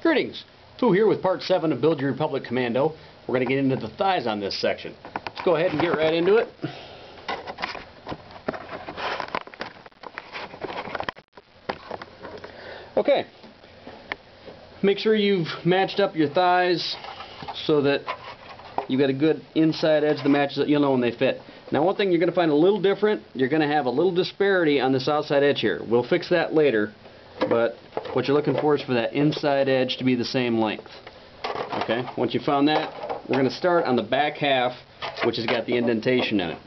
Greetings, Fu here with part 7 of Build Your Republic Commando. We're going to get into the thighs on this section. Let's go ahead and get right into it. Okay, make sure you've matched up your thighs so that you've got a good inside edge that matches it. You'll know when they fit. Now, one thing you're going to find a little different, you're going to have a little disparity on this outside edge here. We'll fix that later, but what you're looking for is for that inside edge to be the same length. Okay, once you found that, we're going to start on the back half, which has got the indentation in it.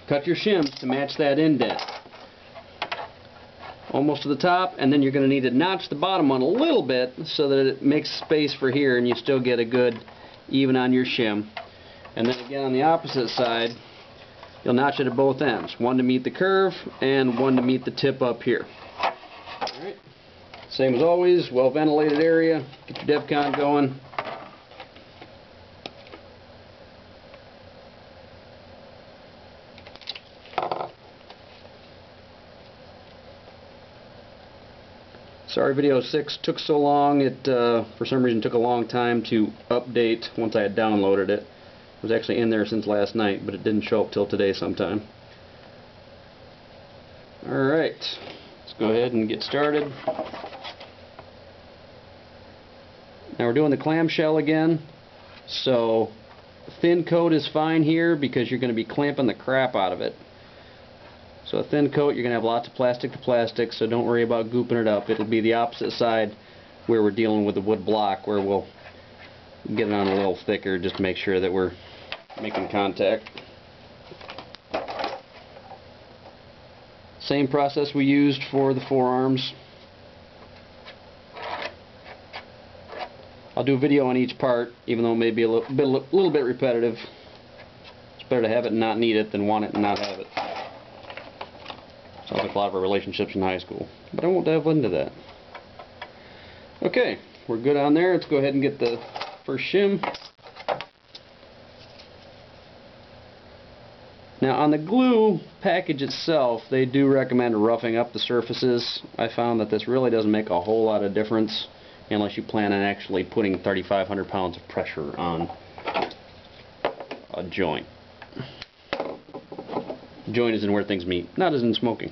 Cut your shims to match that indent. Almost to the top, and then you're going to need to notch the bottom one a little bit so that it makes space for here and you still get a good even on your shim. And then again on the opposite side, you'll notch it at both ends. One to meet the curve and one to meet the tip up here. Alright. Same as always, well ventilated area. Get your DevCon going. Sorry video 6 took so long. It for some reason took a long time to update once I had downloaded it. It was actually in there since last night, but it didn't show up till today sometime. Alright, let's go ahead and get started. Now we're doing the clamshell again, so thin coat is fine here because you're going to be clamping the crap out of it. So a thin coat, you're going to have lots of plastic to plastic, so don't worry about gooping it up. It'll be the opposite side where we're dealing with the wood block, where we'll get it on a little thicker just to make sure that we're making contact. Same process we used for the forearms. I'll do a video on each part, even though it may be a little bit repetitive. It's better to have it and not need it than want it and not have it. Sounds like a lot of our relationships in high school, but I won't delve into that. Okay, we're good on there. Let's go ahead and get the first shim. Now on the glue package itself, they do recommend roughing up the surfaces. I found that this really doesn't make a whole lot of difference unless you plan on actually putting 3,500 pounds of pressure on a joint. Joint is in where things meet, not as in smoking.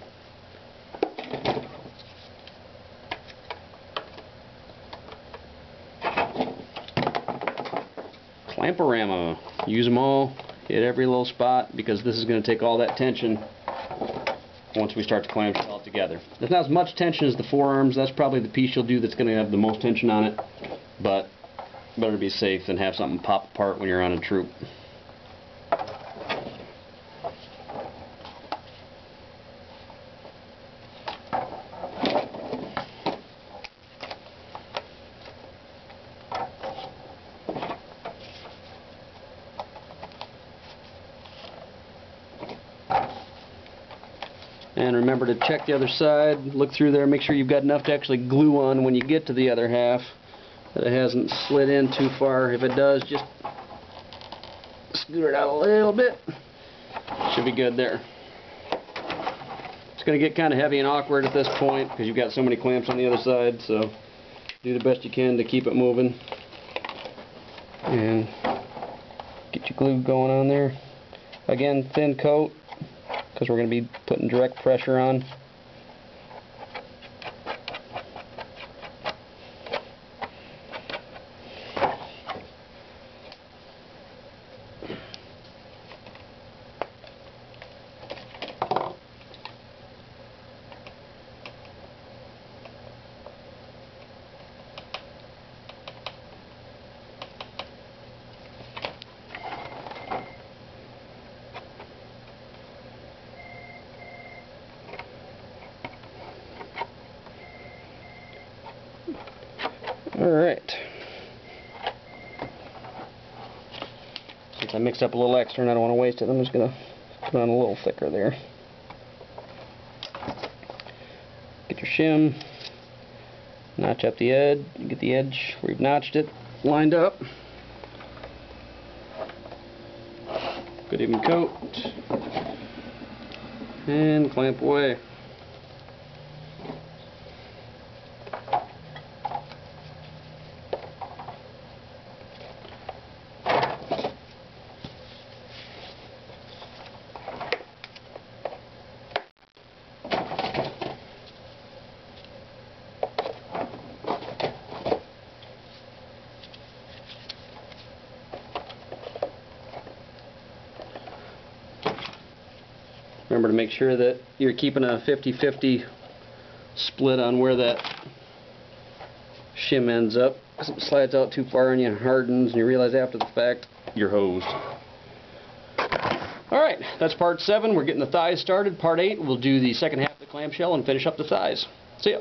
Clamporama. Use them all. Hit every little spot because this is going to take all that tension once we start to clamshell it together. There's not as much tension as the forearms. That's probably the piece you'll do that's going to have the most tension on it, but better to be safe than have something pop apart when you're on a troop. And remember to check the other side, look through there, make sure you've got enough to actually glue on when you get to the other half, that it hasn't slid in too far. If it does, just scoot it out a little bit. Should be good there. It's going to get kind of heavy and awkward at this point because you've got so many clamps on the other side, so do the best you can to keep it moving. And get your glue going on there. Again, thin coat, because we're going to be putting direct pressure on. Alright. Since I mixed up a little extra and I don't want to waste it, I'm just going to put on a little thicker there. Get your shim, notch up the edge, get the edge where you've notched it lined up. Good even coat. And clamp away. Remember to make sure that you're keeping a 50-50 split on where that shim ends up. If it slides out too far and you hardens and you realize after the fact, you're hosed. Alright, that's part 7. We're getting the thighs started. Part 8, we'll do the second half of the clamshell and finish up the thighs. See ya.